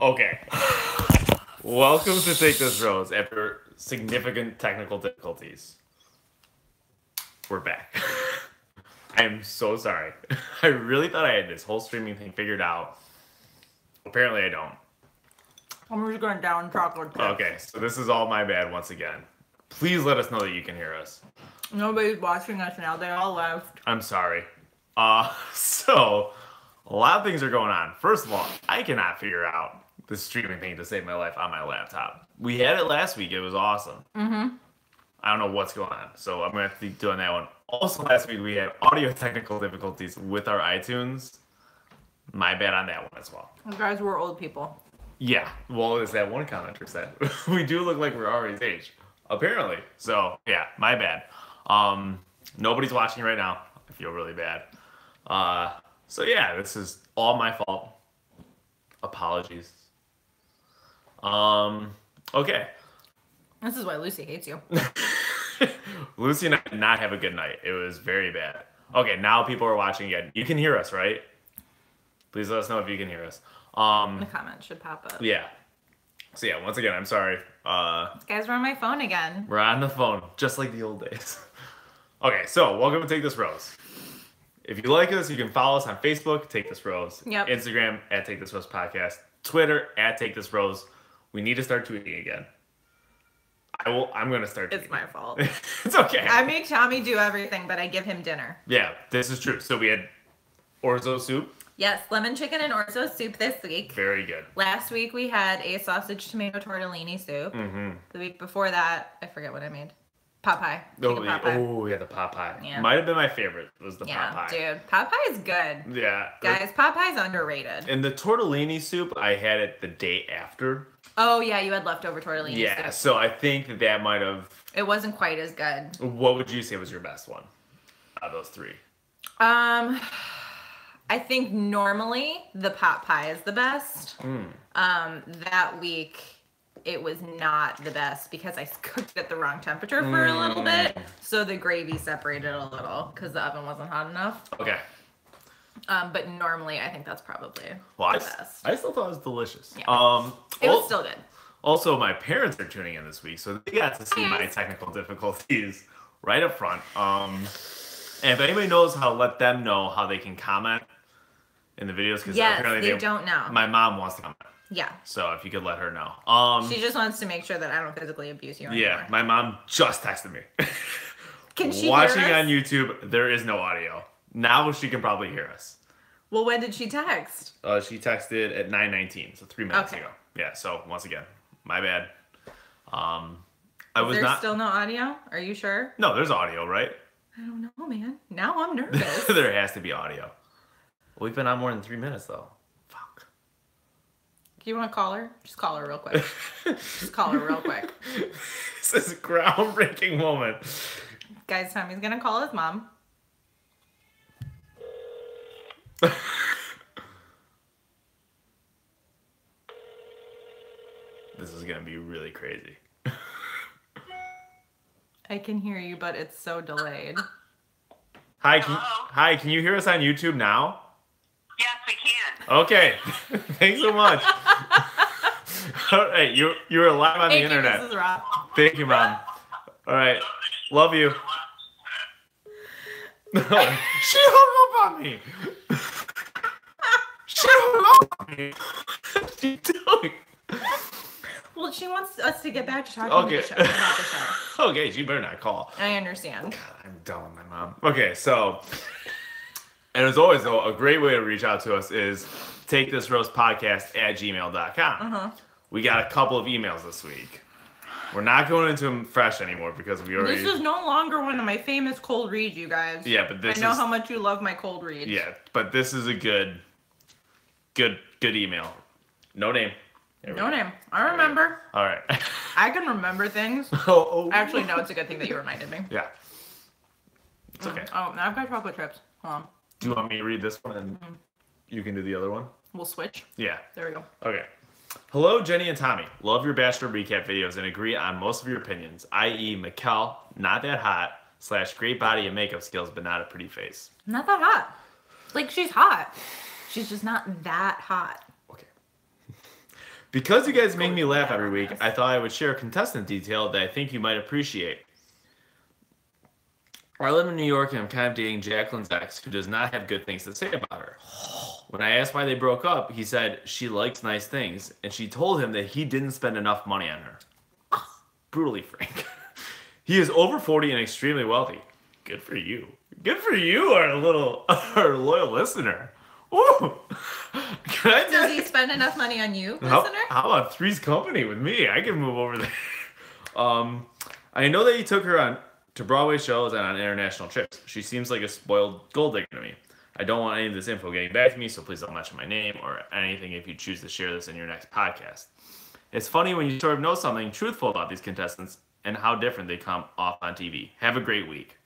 Okay. Welcome to Take This Rose after significant technical difficulties. We're back. I am so sorry. I really thought I had this whole streaming thing figured out. Apparently I don't. I'm just going down chocolate chips. Okay, so this is all my bad once again. Please let us know that you can hear us. Nobody's watching us now. They all left. I'm sorry. So a lot of things are going on. First of all, I cannot figure out the streaming thing to save my life on my laptop. We had it last week. It was awesome. Mm-hmm. I don't know what's going on. So I'm going to have to be doing that one. Also, last week we had audio technical difficulties with our iTunes. My bad on that one as well. You guys were old people. Yeah. Well, as that one commenter said, we do look like we're Arie's age. Apparently. So, yeah, my bad. Nobody's watching right now. I feel really bad. So, yeah, this is all my fault. Apologies. Okay. This is why Lucy hates you. Lucy and I did not have a good night. It was very bad. Okay, now people are watching again. You can hear us, right? Please let us know if you can hear us. The comments should pop up. Yeah. So yeah, once again, I'm sorry. Guys, we're on my phone again. We're on the phone, just like the old days. Okay, so welcome to Take This Rose. If you like us, you can follow us on Facebook, Take This Rose. Yep. Instagram, @Take This Rose Podcast. Twitter, @Take This Rose. We need to start tweeting again. I'm going to start tweeting. It's my fault. It's okay. I make Tommy do everything, but I give him dinner. Yeah, this is true. So we had orzo soup. Yes, lemon chicken and orzo soup this week. Very good. Last week we had a sausage tomato tortellini soup. Mm-hmm. The week before that, I forget what I made. Pot pie. Pot pie. Oh, yeah, the pot pie. Yeah. Might have been my favorite, was the pot pie. Yeah, dude. Pot pie is good. Yeah. Guys, pot pie is underrated. And the tortellini soup, I had it the day after. Oh, yeah, you had leftover tortellini Yeah, soup. so I think that might have... It wasn't quite as good. What would you say was your best one out of those three? I think normally the pot pie is the best. That week it was not the best because I cooked it at the wrong temperature for a little bit. So the gravy separated a little because the oven wasn't hot enough. Okay. But normally I think that's probably the best. I still thought it was delicious. Yeah. It was still good. Also, my parents are tuning in this week, so they got to see my technical difficulties right up front. And if anybody knows how, let them know how they can comment in the videos. Because apparently they don't know. My mom wants to comment. Yeah. So if you could let her know. She just wants to make sure that I don't physically abuse you anymore. Yeah, my mom just texted me. Can she Watching hear us? on YouTube, there is no audio. Now she can probably hear us. Well, when did she text? She texted at 9:19, so 3 minutes Okay. ago. Yeah, so once again, my bad. There's still no audio? Are you sure? No, there's audio, right? I don't know, man. Now I'm nervous. There has to be audio. We've been on more than 3 minutes, though. Fuck. Do you want to call her? Just call her real quick. Just call her real quick. This is a groundbreaking moment. Guys, Tommy's going to call his mom. This is going to be really crazy. I can hear you, but it's so delayed. Hi, can you hear us on YouTube now? Yes, we can. Okay. Thanks so much. All right, you were live on the internet. This is Rob. Thank you, Mom. All right. Love you. She hung up on me. She hung up on me. What's she doing? Well, she wants us to get back to talking Okay. about the show. Okay, she better not call. I understand. God, I'm done with my mom. Okay, so, and as always, though, a great way to reach out to us is takethisroastpodcast@gmail.com. We got a couple of emails this week. We're not going into them fresh anymore because we already... This is no longer one of my famous cold reads, you guys. Yeah, but this I know how much you love my cold reads. Yeah, but this is a good email. No name. No name. I remember. All right. I can remember things. Oh. Actually, no, it's a good thing that you reminded me. Yeah. It's okay. Oh, now I've got chocolate chips. Hold on. Do you want me to read this one and you can do the other one? We'll switch. Yeah. There we go. Okay. Hello, Jenny and Tommy. Love your Bachelor recap videos and agree on most of your opinions, i.e. Mikkel, not that hot, / great body and makeup skills, but not a pretty face. Not that hot. Like, she's hot. She's just not that hot. Okay. Because you guys make me laugh every week, I thought I would share a contestant detail that I think you might appreciate. I live in New York and I'm kind of dating Jacqueline's ex, who does not have good things to say about her. When I asked why they broke up, he said she likes nice things, and she told him that he didn't spend enough money on her. Brutally frank. He is over 40 and extremely wealthy. Good for you. Good for you, our loyal listener. Ooh. Does he spend enough money on you, listener? How about Three's Company with me? I can move over there. I know that he took her to Broadway shows and on international trips. She seems like a spoiled gold digger to me. I don't want any of this info getting back to me, so please don't mention my name or anything if you choose to share this in your next podcast. It's funny when you sort of know something truthful about these contestants and how different they come off on TV. Have a great week.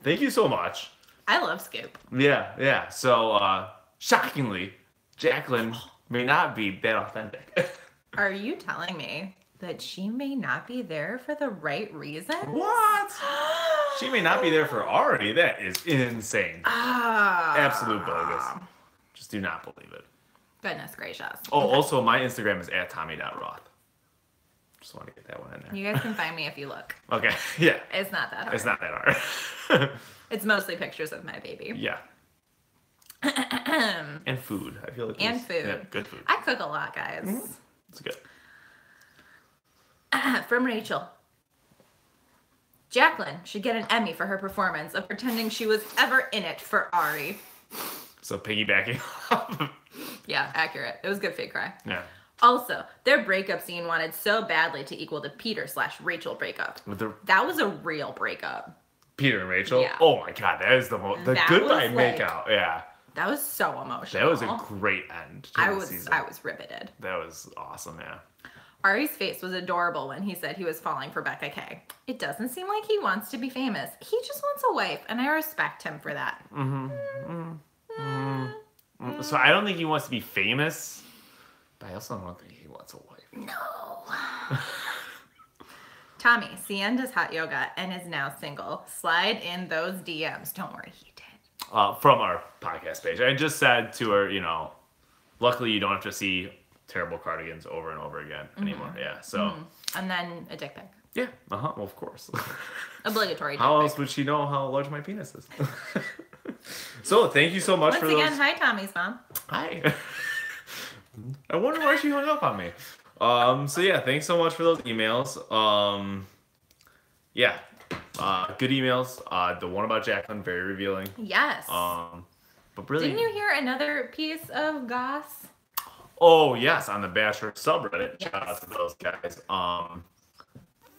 Thank you so much. I love Scoop. Yeah. So, shockingly, Jacqueline may not be that authentic. Are you telling me that she may not be there for the right reason? What? She may not be there for Arie. That is insane. Absolute bogus. Just do not believe it. Goodness gracious. Oh, also, my Instagram is @Tommy.Roth. Just want to get that one in there. You guys can find me if you look. Okay, yeah. It's not that hard. It's not that hard. It's mostly pictures of my baby. Yeah. And food. I feel like food. Yeah, good food. I cook a lot, guys. Mm-hmm. It's good. From Rachel. Jacqueline should get an Emmy for her performance of pretending she was ever in it for Arie. So piggybacking off. Yeah, accurate. It was good fake cry. Yeah. Also, their breakup scene wanted so badly to equal the Peter/Rachel breakup. That was a real breakup. Peter and Rachel? Yeah. Oh my god, that is the goodbye makeout. Yeah. That was so emotional. That was a great end to the season. I was riveted. That was awesome, yeah. Arie's face was adorable when he said he was falling for Becca K. It doesn't seem like he wants to be famous. He just wants a wife, and I respect him for that. So I don't think he wants to be famous, but I also don't think he wants a wife. No. Tommy, Sienne does hot yoga and is now single. Slide in those DMs. Don't worry, he did. From our podcast page. I just said to her, luckily you don't have to see terrible cardigans over and over again anymore. Yeah, so. And then a dick pic. Yeah, well, of course. Obligatory dick How pic. else would she know how large my penis is? So, thank you so much Once for again, those. hi, Tommy's mom. Hi. I wonder why she hung up on me. So yeah, thanks so much for those emails. Good emails. The one about Jacqueline, very revealing. Yes. But really. Didn't you hear another piece of goss? Oh yes, on the Bachelor subreddit. Yes. Shout out to those guys.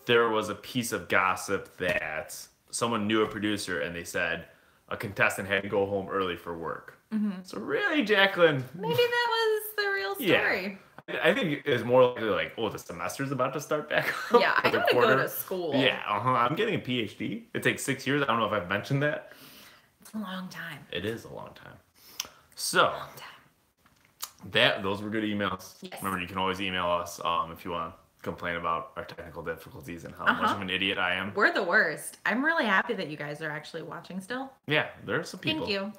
There was a piece of gossip that someone knew a producer, and they said a contestant had to go home early for work. So really, Jacqueline. Maybe that was the real story. Yeah. I think it's more likely like, the semester's about to start back up. Yeah, I gotta go to school. Yeah, I'm getting a PhD. It takes 6 years. I don't know if I've mentioned that. It's a long time. It is a long time. So, those were good emails. Yes. Remember, you can always email us if you want to complain about our technical difficulties and how much of an idiot I am. We're the worst. I'm really happy that you guys are actually watching still. Yeah, there are some people. Thank you.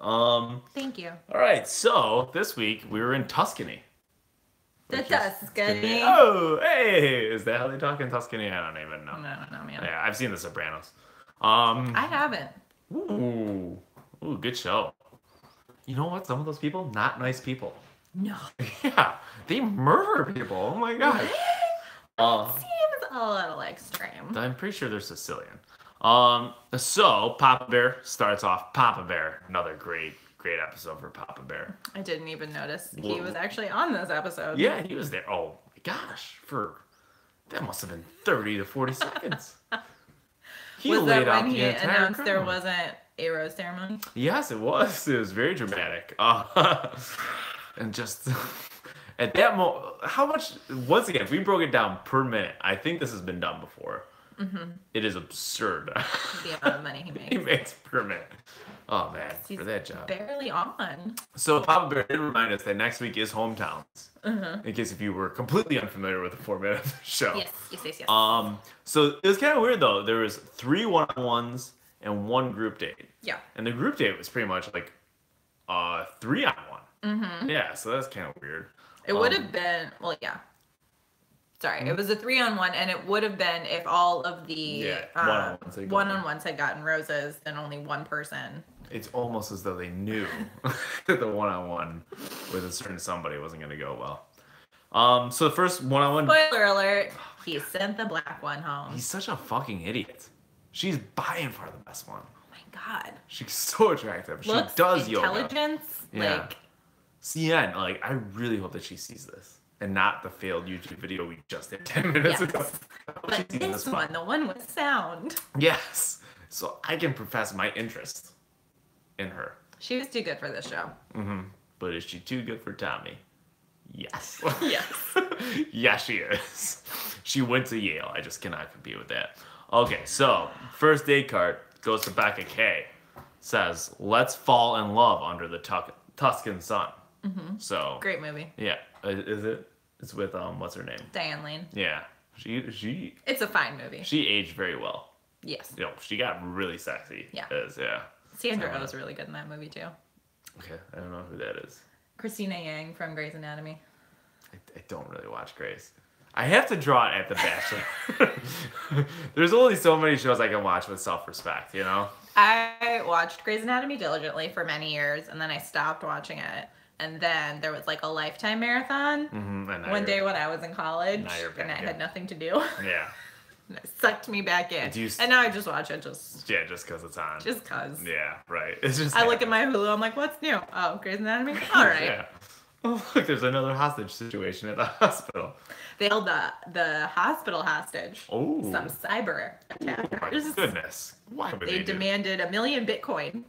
Thank you. All right, so this week we were in Tuscany. The Tuscany. Oh, hey! Is that how they talk in Tuscany? I don't even know. No, man. Yeah, I've seen The Sopranos. I haven't. Ooh, good show. You know what? Some of those people, not nice people. No. Yeah, they murder people. Oh my god. Seems a little extreme. I'm pretty sure they're Sicilian. So Papa Bear starts off. Papa Bear, another great episode for Papa Bear. I didn't even notice he was actually on this episode. Yeah, he was there. Oh my gosh, that must have been 30 to 40 seconds. Was that when he announced there wasn't a rose ceremony? Yes, it was. It was very dramatic. And just at that moment, how much? Once again, if we broke it down per minute, I think this has been done before. It is absurd. The amount of money he makes. He makes per minute. Oh man, for that job. Barely on. So Papa Bear did remind us that next week is hometowns. In case if you were completely unfamiliar with the format of the show. Yes. So it was kind of weird though. There was 3 one-on-ones and 1 group date. Yeah. And the group date was pretty much like 3-on-1. Yeah, so that's kind of weird. It would have been, Sorry, it was a 3-on-1, and it would have been if all of the one-on-ones had gotten roses, then only one person. It's almost as though they knew that the one-on-one with a certain somebody wasn't going to go well. So the first one-on-one... Spoiler alert, he sent the black one home. He's such a fucking idiot. She's by far the best one. Oh my god. She's so attractive. Looks, she does intelligence, yoga. Yeah. Sienne, like, I really hope that she sees this. And not the failed YouTube video we just did 10 minutes ago. But this one, the one with sound. Yes. So I can profess my interest in her. She was too good for this show. Mm-hmm. But is she too good for Tommy? Yes. Yes. Yes, she is. She went to Yale. I just cannot compete with that. Okay, so first date card goes to Becca K. Says, let's fall in love under the Tuscan sun. Mm-hmm. So great movie. Yeah. Is it? It's with what's her name? Diane Lane. Yeah. She. It's a fine movie. She aged very well. Yes. You know, she got really sexy. Yeah. Yeah. Sandra Oh is really good in that movie too. Okay, I don't know who that is. Christina Yang from Grey's Anatomy. I don't really watch Grey's. I have to draw it at The Bachelor. There's only so many shows I can watch with self-respect, you know? I watched Grey's Anatomy diligently for many years, and then I stopped watching it. And then there was like a Lifetime marathon one day when I was in college, and I had nothing to do. Yeah. And it sucked me back in. And now I just watch it just because it's on. Just because. Yeah, right. It's just. I look at my Hulu. I'm like, what's new? Oh, Grey's Anatomy. All right. Yeah. Oh, look, there's another hostage situation at the hospital. They held the hospital hostage. Oh. Some cyber attackers. My goodness. Why would they demanded $1 million Bitcoin.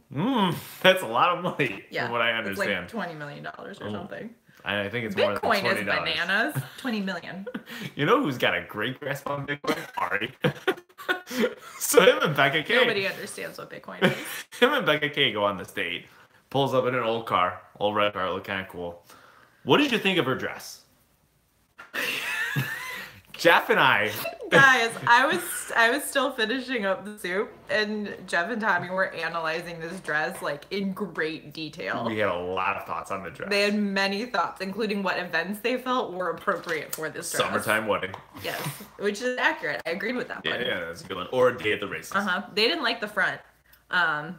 That's a lot of money, from what I It's understand. like $20 million or something. I think it's Bitcoin more than $20. Bitcoin is bananas. 20 million. You know who's got a great grasp on Bitcoin? Arie. So him and Becca K. Nobody understands what Bitcoin is. Him and Becca K go on this date. Pulls up in an old red car, look kind of cool. What did you think of her dress? Jeff and I. Guys, I was still finishing up the soup, and Jeff and Tommy were analyzing this dress like in great detail. We had a lot of thoughts on the dress. They had many thoughts, including what events they felt were appropriate for this dress. Summertime wedding. Yes, which is accurate. I agreed with that one. Yeah, that's a good one. Or a day at the races. They didn't like the front.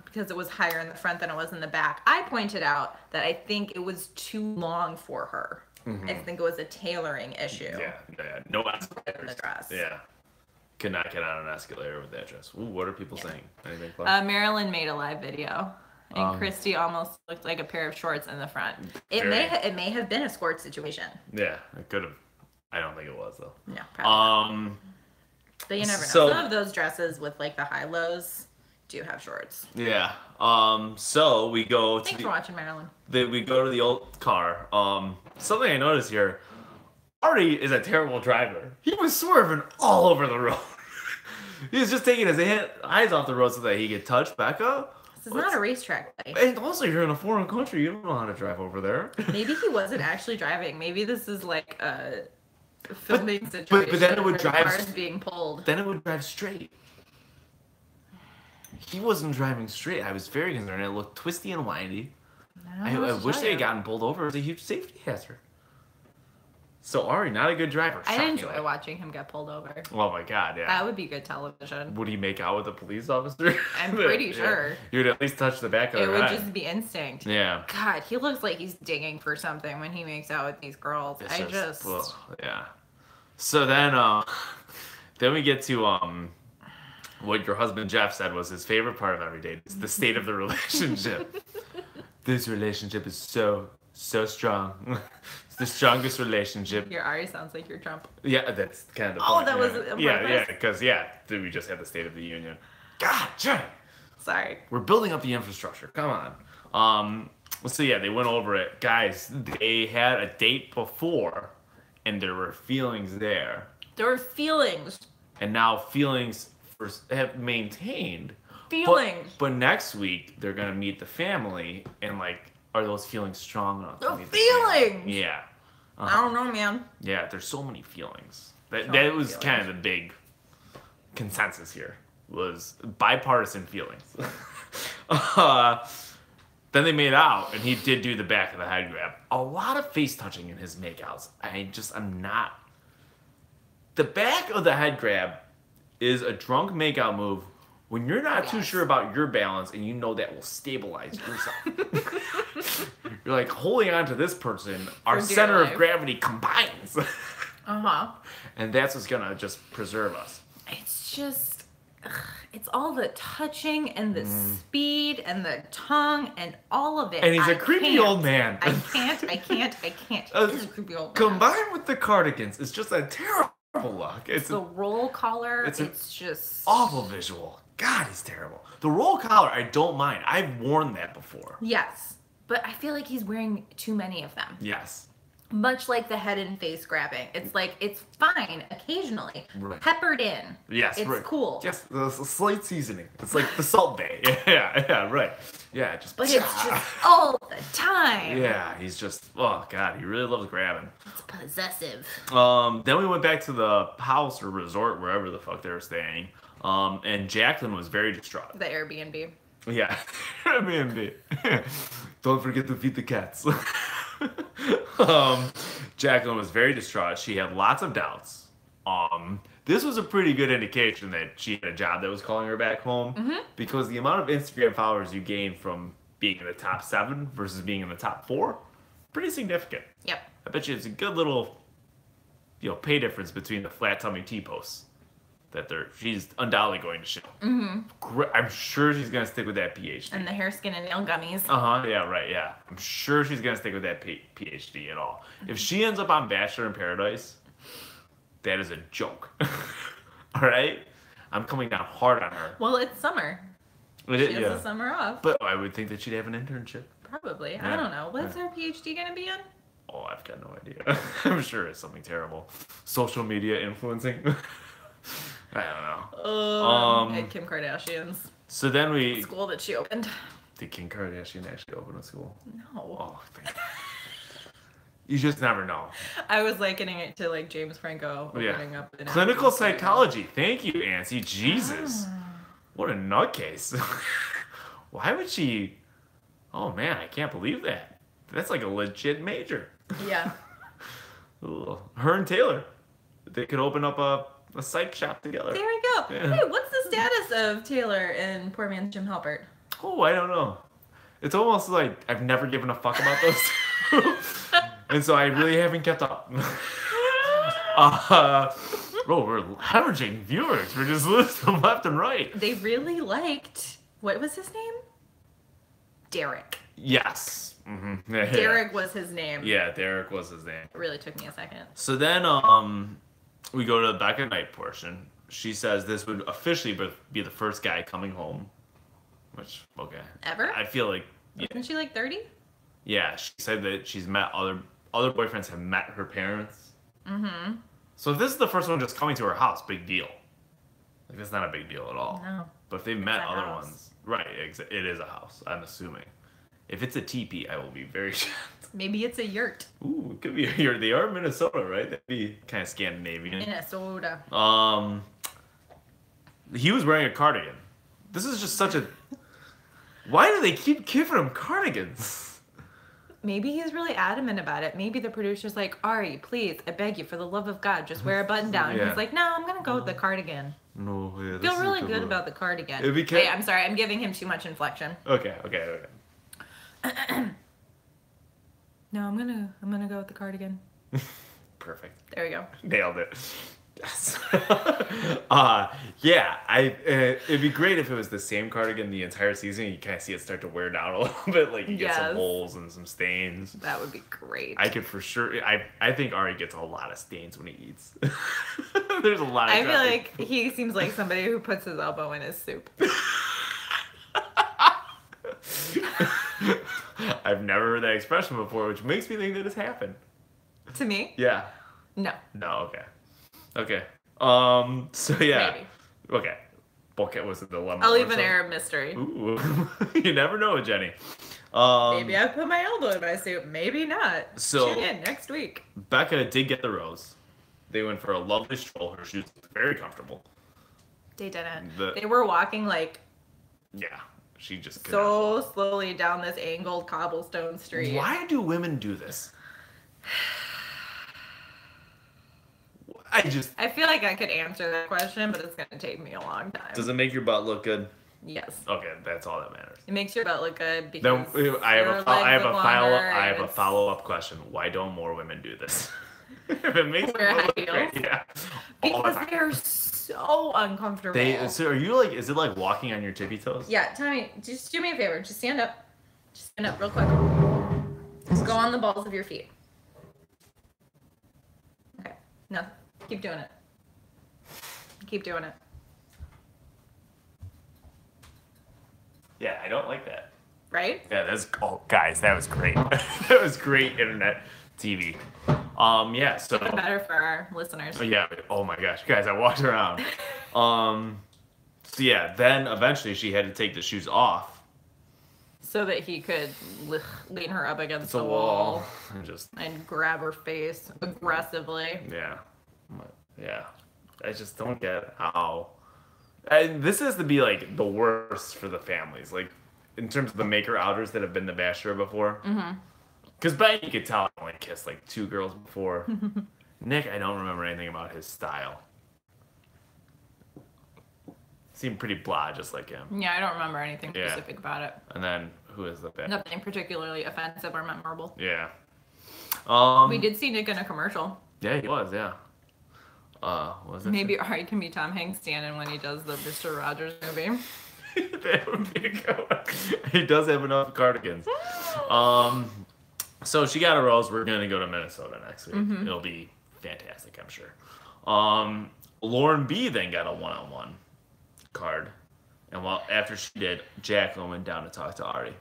Because it was higher in the front than it was in the back. I pointed out that I think it was too long for her. I think it was a tailoring issue. Yeah. No escalators. In the dress. Yeah. Could not get on an escalator with that dress. Ooh, what are people saying? Anything close? Marilyn made a live video, and Christy almost looked like a pair of shorts in the front. It may have been a skirt situation. Yeah, it could have. I don't think it was though. No, probably not. But you never know. Some of those dresses with like the high lows do have shorts. Yeah. So we go to Thanks for watching, Marilyn. We go to the old car. Something I noticed here, Arie is a terrible driver. He was swerving all over the road. He was just taking his eyes off the road so that he could touch Becca. This is not a racetrack, buddy. And also, you're in a foreign country. You don't know how to drive over there. Maybe he wasn't actually driving. Maybe this is like a filming situation. But then it would drive. Cars being pulled. Then it would drive straight. He wasn't driving straight. I was very concerned. It looked twisty and windy. I wish they had gotten pulled over. It was a huge safety hazard. So Arie, not a good driver. I enjoy watching him get pulled over. Oh my god, yeah. That would be good television. Would he make out with a police officer? I'm pretty sure. He would at least touch the back of her head. It would just be instinct. Yeah. God, he looks like he's digging for something when he makes out with these girls. Yeah. So then we get to what your husband Jeff said was his favorite part of every date. It's the state of the relationship. This relationship is so strong. It's the strongest relationship. Your Arie sounds like your Trump. Yeah, that's kind of the point. Oh, that was because we just had the State of the Union. God, Jen. Sorry. We're building up the infrastructure. Come on. So yeah, they went over it. Guys, they had a date before, and there were feelings there. There were feelings. And now feelings have maintained. Feelings. But next week, they're going to meet the family, and are those feelings strong enough? The feelings! Yeah. I don't know, man. Yeah, there's so many feelings. That was kind of the big consensus here, was bipartisan feelings. Then they made out, and he did do the back of the head grab. A lot of face touching in his makeouts. I'm the back of the head grab is a drunk makeout move when you're not too sure about your balance and you know that will stabilize yourself. You're like holding on to this person, our center of gravity combines. And that's what's gonna just preserve us. It's just, it's all the touching and the speed and the tongue and all of it. And he's a creepy old man. I can't. He's a creepy old man. Combined with the cardigans, it's just a terrible look. It's the roll collar. It's just awful visual. God, he's terrible. The roll collar, I don't mind. I've worn that before. Yes, but I feel like he's wearing too many of them. Yes. Much like the head and face grabbing. It's like, it's fine occasionally. Peppered in. Yes, it's cool. Yes, the slight seasoning. It's like the Salt Bay. Yeah, right. Yeah, just. But it's just all the time. Yeah, he's just, oh God, he really loves grabbing. It's possessive. Then we went back to the house or resort, wherever the fuck they were staying. And Jacqueline was very distraught. The Airbnb. Yeah, Airbnb. Don't forget to feed the cats. Jacqueline was very distraught. She had lots of doubts. This was a pretty good indication that she had a job that was calling her back home, because the amount of Instagram followers you gain from being in the top 7 versus being in the top 4, pretty significant. Yep. I bet you it's a good little, pay difference between the flat tummy T-posts that she's undoubtedly going to show. I'm sure she's going to stick with that PhD. And the hair, skin, and nail gummies. Yeah, right, yeah. I'm sure she's going to stick with that PhD at all. If she ends up on Bachelor in Paradise, that is a joke. All right? I'm coming down hard on her. Well, it's summer. She has the summer off. But I would think that she'd have an internship. Probably. Yeah. I don't know. What's her PhD going to be in? Oh, I've got no idea. I'm sure it's something terrible. Social media influencing. I don't know. And Kim Kardashian's. So then we... School that she opened. Did Kim Kardashian actually open a school? No. Oh, thank God. You just never know. I was likening it to like James Franco opening up an clinical psychology. Thank you, Nancy. Jesus. What a nutcase. Why would she... Oh, man, I can't believe that. That's like a legit major. Yeah. Her and Taylor. They could open up a psych shop together. There we go. Yeah. Hey, what's the status of Taylor and poor man's Jim Halpert? Oh, I don't know. It's almost like I've never given a fuck about those two. And so I really haven't kept up. We're hemorrhaging viewers. We're just listening left and right. They really liked, what was his name? Derek. Yes. Yeah. Derek was his name. Yeah, Derek was his name. It really took me a second. So then we go to the Becca night portion. She says this would officially be the first guy coming home. Which, okay. Ever? I feel like... Yeah. Isn't she like 30? Yeah, she said that she's met other boyfriends have met her parents. So if this is the first one just coming to her house, big deal. Like, that's not a big deal at all. No. But if they've met other ones... Right, it is a house, I'm assuming. If it's a teepee, I will be very shocked. Maybe it's a yurt. Ooh, it could be a yurt. They are in Minnesota, right? That'd be kind of Scandinavian. Minnesota. He was wearing a cardigan. This is just such a... Why do they keep giving him cardigans? Maybe he's really adamant about it. Maybe the producer's like, Arie, please, I beg you, for the love of God, just wear a button down. And he's like, no, I'm going to go with the cardigan. No, yeah. I feel really good about the cardigan. Wait, I'm sorry. I'm giving him too much inflection. Okay. No, I'm gonna go with the cardigan. Perfect. There we go. Nailed it. Yes. It'd be great if it was the same cardigan the entire season. You kind of see it start to wear down a little bit, like you get some holes and some stains. That would be great. I could for sure. I think Arie gets a lot of stains when he eats. There's a lot of. I feel like he seems like somebody who puts his elbow in his soup. I've never heard that expression before, which makes me think that it's happened. To me? Yeah. No. Okay. So yeah. Maybe. Okay. Bucket was a dilemma. I'll leave an air of mystery. Ooh. You never know, Jenny. Maybe I put my elbow in my soup. Maybe not. So tune in next week. Becca did get the rose. They went for a lovely stroll. Her shoes looked very comfortable. They didn't. They were walking like... Yeah. She just could so slowly down this angled cobblestone street. Why do women do this? I I feel like I could answer that question, but it's gonna take me a long time. Does it make your butt look good? Yes. Okay, that's all that matters. It makes your butt look good because Then I have a it's... follow-up question. Why don't more women do this? If it makes Wear high look heels? great, yeah. Because they're so uncomfortable. So are you like? Is it like walking on your tippy toes? Yeah, Tommy, just do me a favor. Just stand up. Just stand up real quick. Just go on the balls of your feet. Okay. No, keep doing it. Keep doing it. Yeah, I don't like that. Right? Yeah, guys, that was great. That was great internet TV. Yeah, so Even better for our listeners. yeah, oh my gosh, guys, I walked around. So yeah, then eventually she had to take the shoes off. So that he could lean her up against The the wall wall and grab her face aggressively. Yeah. Yeah. I just don't get how. And this has to be like the worst for the families, like in terms of the maker-outers that have been the Bachelor before. Mm-hmm. Because Ben, you could tell I only kissed like 2 girls before. Nick, I don't remember anything about his style. Seemed pretty blah, just like him. Yeah, I don't remember anything specific about it. And then who is the Bachelor? Nothing particularly offensive or memorable. Yeah. We did see Nick in a commercial. Yeah, he was. Yeah. Was it? Maybe Arie can be Tom Hanks standing when he does the Mr. Rogers movie. That would be a good one. He does have enough cardigans. So she got a rose. We're gonna go to Minnesota next week. Mm-hmm. It'll be fantastic, I'm sure. Lauren B then got a one-on-one card, and after she did, Jacqueline went down to talk to Arie.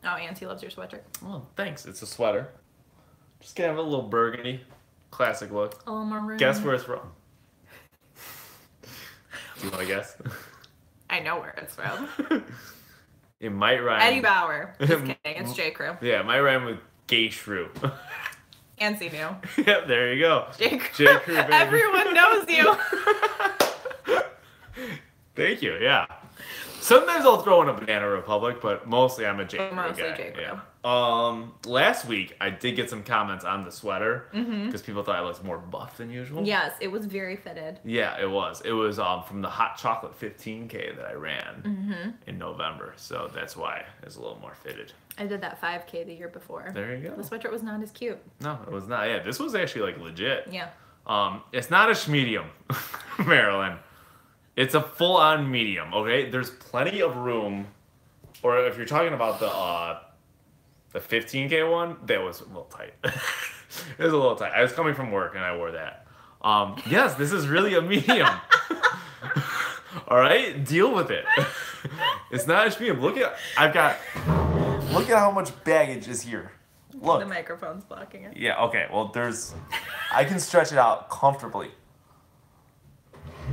Oh, Auntie loves your sweater. Oh, thanks. It's a sweater. Just gonna have a little burgundy, classic look. A little maroon. Guess where it's from? Do you want to guess? I know where it's from. It might rhyme. Eddie Bauer. Just kidding. It's J. Crew. Yeah, it might rhyme with gay shrew. Ansi knew. Yep, there you go. J. Crew. J. Crew, baby. Everyone knows you. Thank you, yeah. Sometimes I'll throw in a Banana Republic, but mostly I'm a J. Crew Mostly guy. J. Crew. Yeah. Last week I did get some comments on the sweater because people thought I looked more buff than usual. Yes, it was very fitted. Yeah, it was. It was from the hot chocolate 15K that I ran in November, so that's why it's a little more fitted. I did that 5K the year before. There you go. The sweater was not as cute. No, it was not. Yeah, this was actually like legit. Yeah. It's not a medium, Marilyn. It's a full-on medium. Okay, there's plenty of room. Or if you're talking about the 15K one, that was a little tight. It was a little tight. I was coming from work and I wore that. Yes, this is really a medium. All right, deal with it. It's not a medium. Look at how much baggage is here. Look. The microphone's blocking it. Yeah. Okay. Well, I can stretch it out comfortably.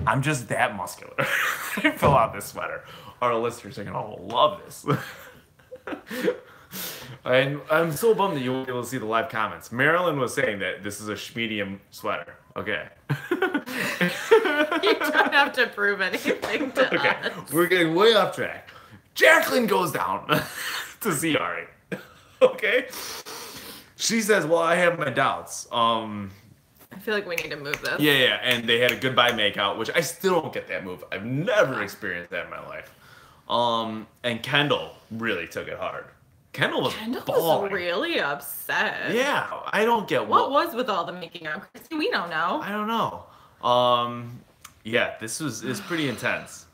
I'm just that muscular. I fill out this sweater. Our listeners are gonna love this. And I'm so bummed that you won't be able to see the live comments. Marilyn was saying that this is a medium sweater. Okay. You don't have to prove anything to us. We're getting way off track. Jacqueline goes down to see Arie. Okay. She says, "Well, I have my doubts." I feel like we need to move this. Yeah, and they had a goodbye makeout, which I still don't get that move. I've never experienced that in my life. And Kendall really took it hard. Kendall was really upset. Yeah, I don't get what was with all the making out. Christy, we don't know. I don't know. Yeah, this is pretty intense.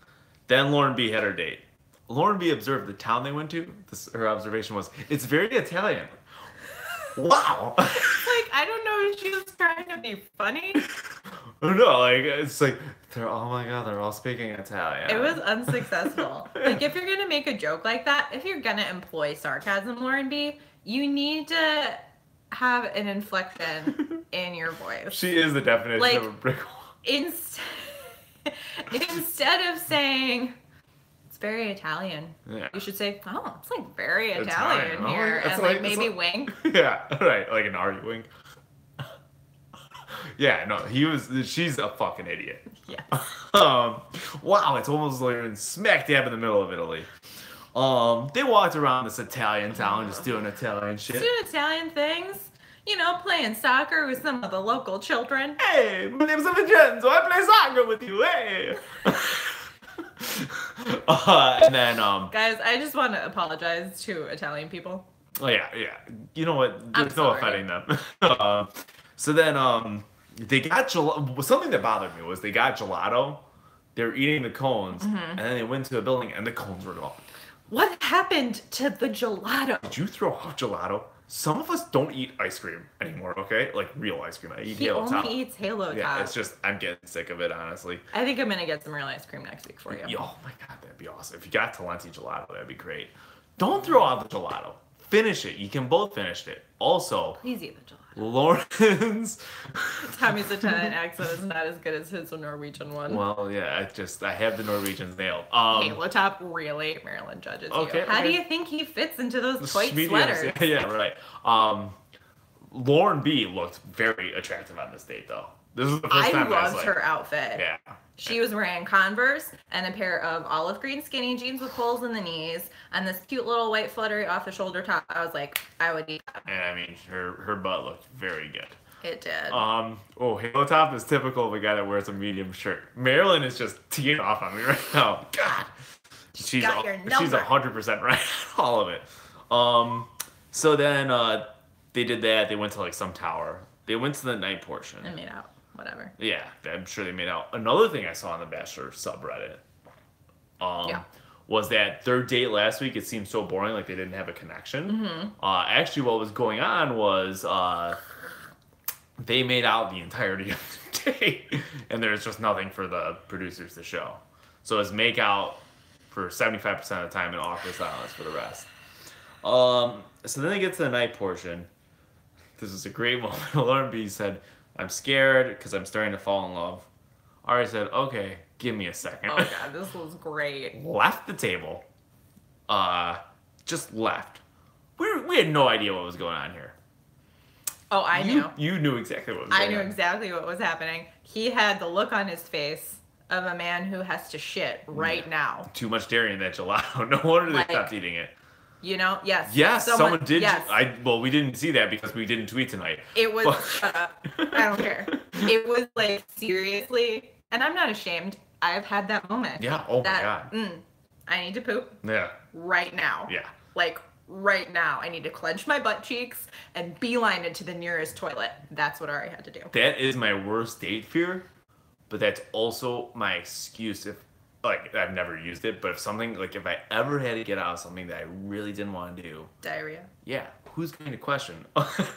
Then Lauren B had her date. Lauren B observed the town they went to. Her observation was, it's very Italian. Wow. Like, I don't know if she was trying to be funny. No, like, it's like, they're all speaking Italian. It was unsuccessful. Like, if you're going to make a joke like that, if you're going to employ sarcasm, Lauren B., you need to have an inflection in your voice. She is the definition of a brick wall. Instead of saying, it's very Italian, you should say, oh, it's like very Italian here. And like maybe wink. Yeah, right. Like an Arie wink. Yeah, no, she's a fucking idiot. Yeah. Wow, it's almost like smack dab in the middle of Italy. They walked around this Italian town just doing Italian shit. Doing Italian things. you know, playing soccer with some of the local children. Hey, my name's Vincenzo. I play soccer with you. Hey. And then Guys, I just want to apologize to Italian people. Oh yeah. You know what? There's no sorry. offending them. So then they got gelato. Something that bothered me was they got gelato. They were eating the cones, and then they went to a building, and the cones were gone. What happened to the gelato? Did you throw out gelato? Some of us don't eat ice cream anymore, okay? Like real ice cream. I eat He Halo only Top. eats Halo Top. Yeah, it's just, I'm getting sick of it, honestly. I think I'm going to get some real ice cream next week for you. Oh my god, that'd be awesome. If you got Talenti gelato, that'd be great. Don't throw out the gelato. Finish it. You can both finish it. Also, Please eat the gelato. Lauren's. Tommy's Italian accent is not as good as his Norwegian one. Well, yeah, I have the Norwegians nailed. Halo Top, really? Maryland judges you. How do you think he fits into those tight sweaters? Yeah, right. Lauren B looked very attractive on this date, though. This is the first time I loved her outfit. Yeah. She was wearing Converse and a pair of olive green skinny jeans with holes in the knees and this cute little white fluttery off the shoulder top. I was like, I would eat that. And I mean, her butt looked very good. It did. Halo Top is typical of a guy that wears a medium shirt. Marilyn is just teeing off on me right now. God. She's 100% right on all of it. So then they did that. They went to like some tower. They went to the night portion. And made out. Whatever. Yeah, I'm sure they made out. Another thing I saw on the Bachelor subreddit was that their date last week, it seemed so boring, like they didn't have a connection. Mm-hmm. Actually, what was going on was they made out the entirety of the date, and there's just nothing for the producers to show. So it's make out for 75% of the time and awkward silence for the rest. So then they get to the night portion. This is a great moment. Lauren B said, I'm scared because I'm starting to fall in love. Arie said, okay, give me a second. Oh, God, this was great. Left the table. Just left. We had no idea what was going on here. Oh, I knew. You knew exactly what was going on. I knew exactly what was happening. He had the look on his face of a man who has to shit right now. Too much dairy in that gelato. No wonder they Like, stopped eating it. You know? Yes. Yes, someone did. Yes. Well, we didn't see that because we didn't tweet tonight. It was, shut up. I don't care. It was like, seriously, and I'm not ashamed. I've had that moment. Yeah, oh my God. I need to poop. Yeah. Right now. Yeah. Like, right now. I need to clench my butt cheeks and beeline it to the nearest toilet. That's what Arie had to do. That is my worst date fear, but that's also my excuse if, like, I've never used it, but if something, like, if I ever had to get out of something that I really didn't want to do. Diarrhea. Yeah. Who's going to question?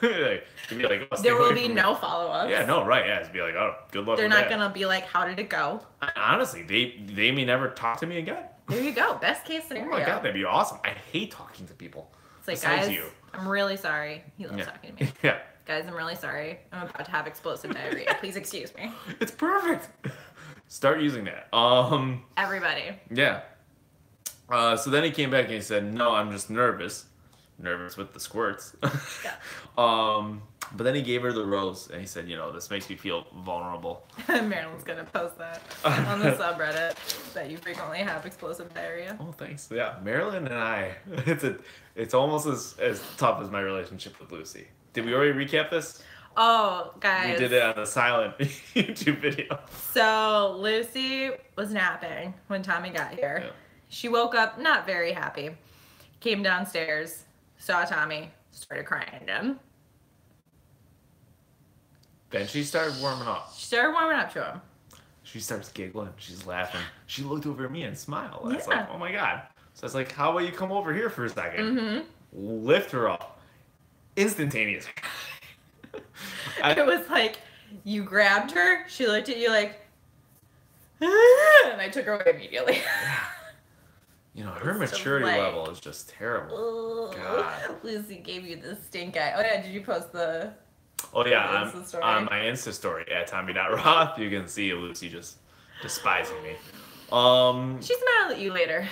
There will be no follow-ups. Yeah, no, right. Yeah, it's be like, oh, good luck They're with not that. going to be like, how did it go? Honestly, they may never talk to me again. There you go. Best case Oh scenario. my God, that'd be awesome. I hate talking to people. It's like, Besides guys, you. I'm really sorry. He loves talking to me. Yeah. Guys, I'm really sorry. I'm about to have explosive diarrhea. Please excuse me. It's perfect. Start using that. Everybody. Yeah. So then he came back and he said, no, I'm just nervous. Nervous with the squirts. Yeah. But then he gave her the rose and he said, this makes me feel vulnerable. Marilyn's going to post that on the subreddit that you frequently have explosive diarrhea. Oh, thanks. Yeah, Marilyn and I, it's almost as tough as my relationship with Lucy. Did we already recap this? Oh, guys. We did it on the silent YouTube video. So Lucy was napping when Tommy got here. Yeah. She woke up not very happy. Came downstairs, saw Tommy, started crying again. Then she started warming up. She started warming up to him. She starts giggling. She's laughing. She looked over at me and smiled. I was Yeah. like, oh my God. So I was like, how about you come over here for a second? Mm-hmm. Lift her up. Instantaneous. It was like, you grabbed her, she looked at you like, and I took her away immediately. Her maturity level is just terrible. God. Lucy gave you the stink eye. Oh yeah, did you post the... Oh yeah, Insta story? on my Insta story at Tommy.Roth, you can see Lucy just despising me. She smiled at you later.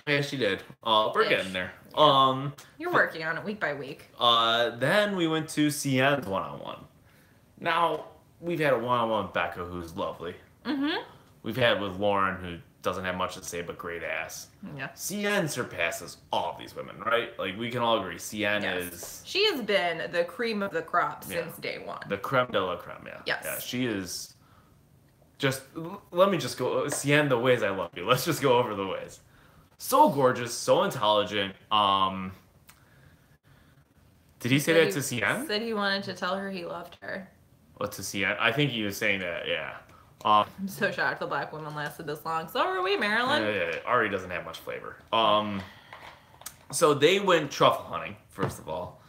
Yeah, she did. We're getting there. You're working on it week by week. Then we went to Sienne's one-on-one. Now, we've had a one-on-one with Becca, who's lovely. Mm-hmm. We've had with Lauren, who doesn't have much to say but great ass. Yeah. Sienne surpasses all of these women, right? Like, we can all agree. Sienne is... She has been the cream of the crop since day one. The creme de la creme, yeah. Yes. Yeah, she is... Just, let me just go... Sienne, the ways I love you. Let's just go over the ways. So gorgeous, so intelligent. Did he say that to Sienne? Said he wanted to tell her he loved her. What, to Sienne? I think he was saying that, yeah. I'm so shocked the black woman lasted this long. So are we, Marilyn. Yeah, Arie doesn't have much flavor. So they went truffle hunting, first of all,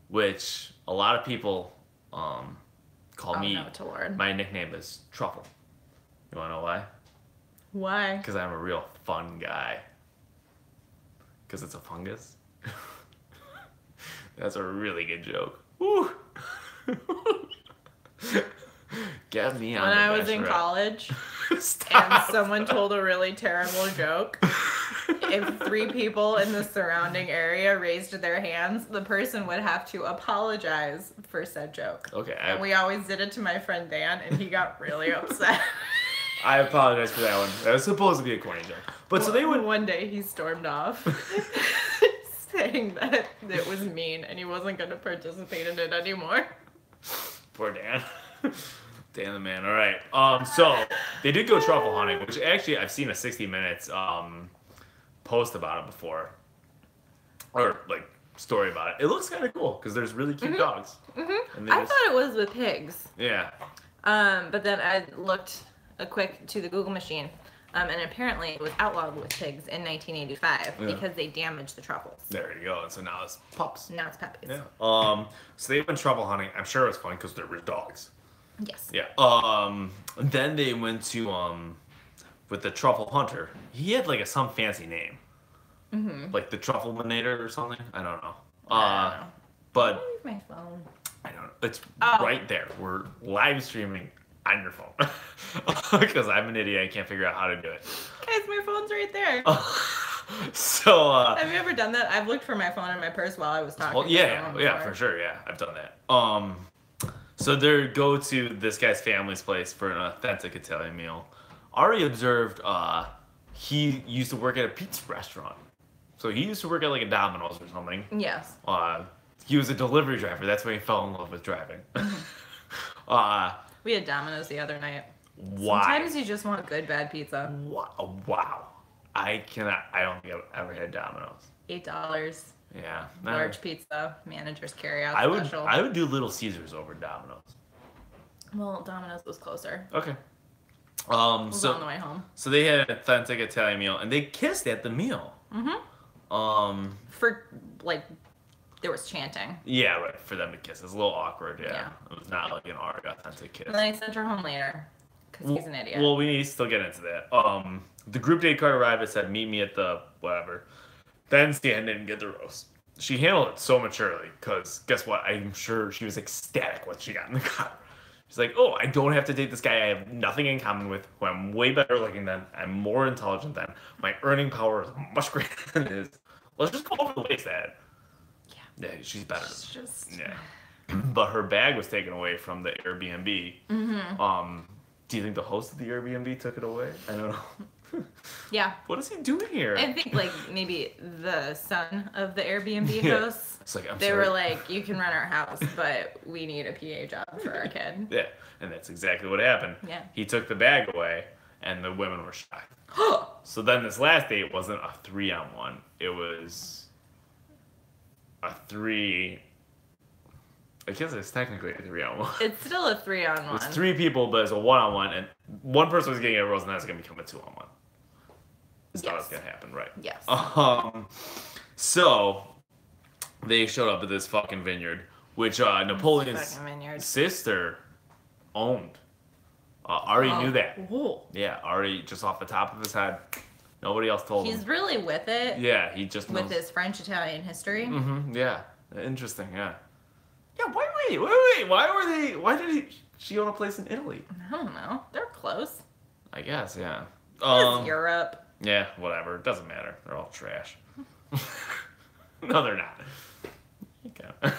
which a lot of people call me. No, to Lord. My nickname is Truffle. You want to know why? Why? Because I'm a real fun guy. Because it's a fungus. That's a really good joke. Woo! Get me on when the I was in Bachelorette. college Stop. and someone told a really terrible joke, if 3 people in the surrounding area raised their hands, the person would have to apologize for said joke. Okay. And we always did it to my friend Dan, and he got really upset. I apologize for that one. That was supposed to be a corny joke. But so they would... One day he stormed off, saying that it was mean and he wasn't going to participate in it anymore. Poor Dan. Dan the man. All right. So they did go truffle hunting, which actually I've seen a 60 Minutes post about it before, or like story about it. It looks kind of cool because there's really cute dogs. And I thought it was with pigs. Yeah. But then I looked quick to the Google machine, and apparently it was outlawed with pigs in 1985 because they damaged the truffles. There you go. And so now it's pups. Now it's puppies. Yeah. So they went truffle hunting. I'm sure it was fun because there were dogs. Yes. Yeah. Then they went to with the truffle hunter. He had like some fancy name, like the Trufflemanator or something. I don't know. I don't know. But Where's my phone? I don't know. It's right there. We're live streaming on your phone because I'm an idiot. I can't figure out how to do it. Guys, my phone's right there. So have you ever done that? I've looked for my phone in my purse while I was talking. well, yeah, for sure. Yeah, I've done that. So they go to this guy's family's place for an authentic Italian meal. Arie observed he used to work at a pizza restaurant. So he used to work at like a Domino's or something. Yes. He was a delivery driver. That's when he fell in love with driving. We had Domino's the other night. Why? Sometimes you just want good, bad pizza. Wow. I don't think I've ever had Domino's. $8. Yeah. Large pizza. Manager's carryout special. I would do Little Caesars over Domino's. Well, Domino's was closer. Okay. It was on the way home. So they had an authentic Italian meal, and they kissed at the meal. For like, there was chanting. Yeah, right. For them to kiss, it's a little awkward. Yeah. It was not like an authentic kiss. And then he sent her home later, because he's an idiot. Well, we need to still get into that. The group date card arrived. It said, "Meet me at the whatever." Then Sienne didn't get the roast. She handled it so maturely, because guess what? I'm sure she was ecstatic when she got in the car. She's like, "Oh, I don't have to date this guy I have nothing in common with, who I'm way better looking than, I'm more intelligent than, my earning power is much greater than his. Let's just go over the ways that." Yeah, she's better. It's just... Yeah. But her bag was taken away from the Airbnb. Do you think the host of the Airbnb took it away? I don't know. Yeah. What is he doing here? I think like maybe the son of the Airbnb hosts. It's like, they were like, "You can run our house, but we need a PA job for our kid." Yeah, and that's exactly what happened. Yeah. He took the bag away, and the women were shocked. So then this last date wasn't a 3-on-1. It was a 3. I guess it's technically a 3-on-1. It's still a 3-on-1. It's 3 people, but it's a 1-on-1, and one person was getting a rose, and that's going to become a 2-on-1. Is how it's going to happen, right? Yes. So they showed up at this fucking vineyard, which Napoleon's sister owned. Arie knew that. Ooh. Yeah, Arie, just off the top of his head. Nobody else told him. He's really with it. Yeah, he just knows. With his French-Italian history. Yeah. Interesting, yeah. Yeah, why did she own a place in Italy? I don't know. They're close. I guess, yeah. It's Europe. Yeah, whatever. It doesn't matter. They're all trash. No, they're not. Okay.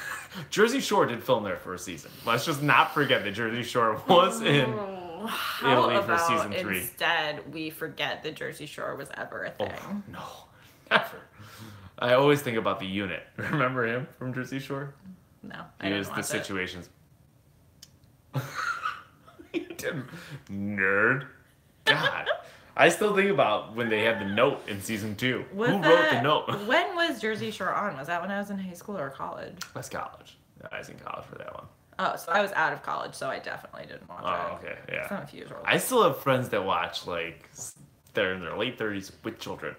Jersey Shore did film there for a season. Let's just not forget that Jersey Shore was in How Italy for about season 3. instead we forget the Jersey Shore was ever a thing? Oh, no, never. I always think about the unit. Remember him from Jersey Shore? No, I He didn't was watch the it. situations. You didn't, nerd. God, I still think about when they had the note in season 2. Who wrote the note? When was Jersey Shore on? Was that when I was in high school or college? That's college. I was in college for that one. Oh, so I was out of college, so I definitely didn't watch it. Oh, okay, yeah. I'm a few years old. I still have friends that watch, like, they're in their late 30s with children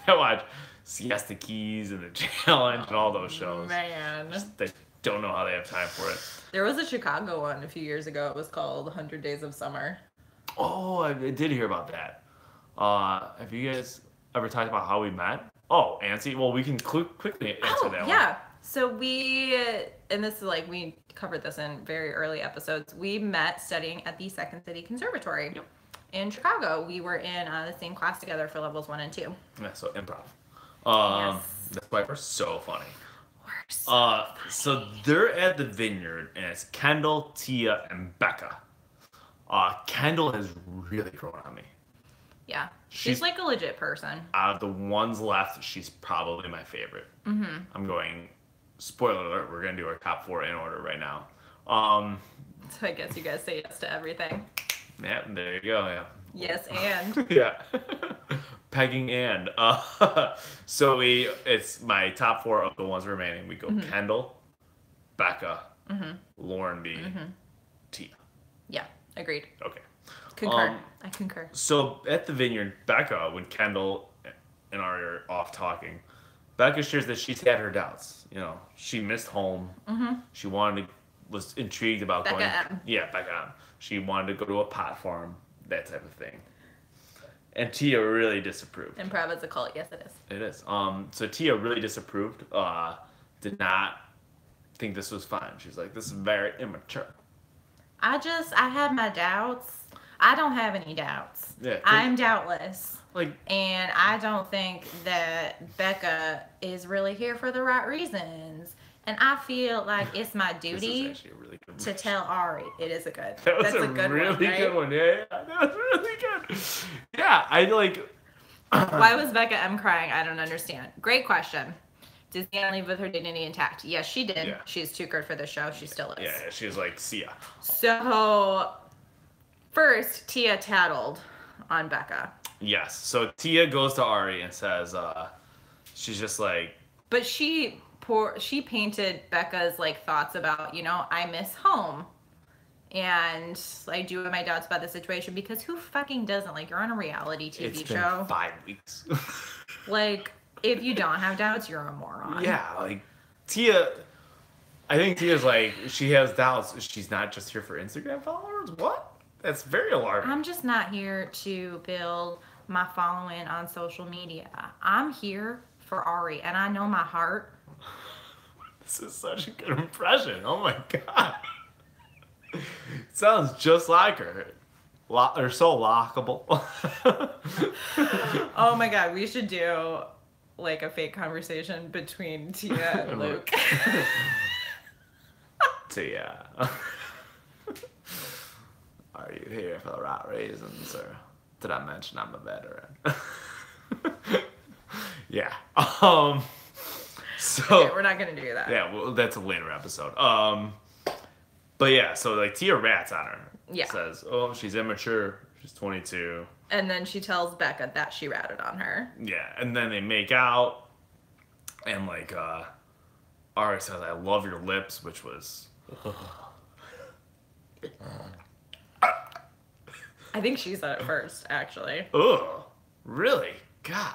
that watch Siesta Keys and The Challenge and all those shows. Man. They don't know how they have time for it. There was a Chicago one a few years ago. It was called 100 Days of Summer. Oh, I did hear about that. Have you guys ever talked about how we met? Oh, Ansi. Well, we can quickly answer that one. Yeah. So we, and this is like, we covered this in very early episodes. We met studying at the Second City Conservatory in Chicago. We were in the same class together for levels 1 and 2. Yeah, so improv. Yes. That's why we're so funny. We're so So they're at the Vineyard, and it's Kendall, Tia, and Becca. Kendall has really grown on me. Yeah. She's like a legit person. Out of the ones left, she's probably my favorite. Mm-hmm. I'm going, spoiler alert, we're going to do our top 4 in order right now. So I guess you guys say yes to everything. Yeah, there you go, yeah. Yes, and. Yeah. Pegging and. So it's my top 4 of the ones remaining. We go Kendall, Becca, Lauren B, Tia. Yeah, agreed. Okay. Concur. I concur. So at the Vineyard, Becca, when Kendall and Arie are off talking, Becca shares that she's had her doubts. You know, she missed home. She was intrigued about Becca going. M. Yeah, Becca M. She wanted to go to a pot farm, that type of thing. And Tia really disapproved. Improv is a cult. Yes, it is. It is. So Tia really disapproved. Did not think this was fine. She's like, this is very immature. I had my doubts. I don't have any doubts. Yeah, I'm doubtless. Like, And I don't think that Becca is really here for the right reasons. And I feel like it's my duty this is actually a really good to tell Arie. It is a good. That's a good really one, right? good one. Yeah, that was really good. Yeah, I like. Why was Becca M crying? I don't understand. Great question. Does Sienne leave with her dignity intact? Yes, she did. Yeah. She's too good for the show. She still is. Yeah, she was like, see ya. So, first, Tia tattled on Becca. Yes. So Tia goes to Arie and says, she's just like. But she painted Becca's like thoughts about, I miss home. And I do have my doubts about the situation because who fucking doesn't? Like, you're on a reality TV It's show. been 5 weeks. Like, if you don't have doubts, you're a moron. Yeah, like Tia. I think Tia's like, she has doubts. She's not just here for Instagram followers? What? That's very alarming. I'm just not here to build my following on social media. I'm here for Arie, and I know my heart. This is such a good impression. Oh my god. Sounds just like her. They're so lockable. Oh my god, we should do like a fake conversation between Tia and Luke. Tia. Are you here for the right reasons, or did I mention I'm a veteran? Yeah. So Okay, we're not gonna do that. yeah, well, that's a later episode. But yeah, so like Tia rats on her. Yeah. Says, oh, she's immature. She's 22. And then she tells Becca that she ratted on her. Yeah, and then they make out, and like Arie says, "I love your lips," which was. I think she said it first, actually. Ugh, really? God.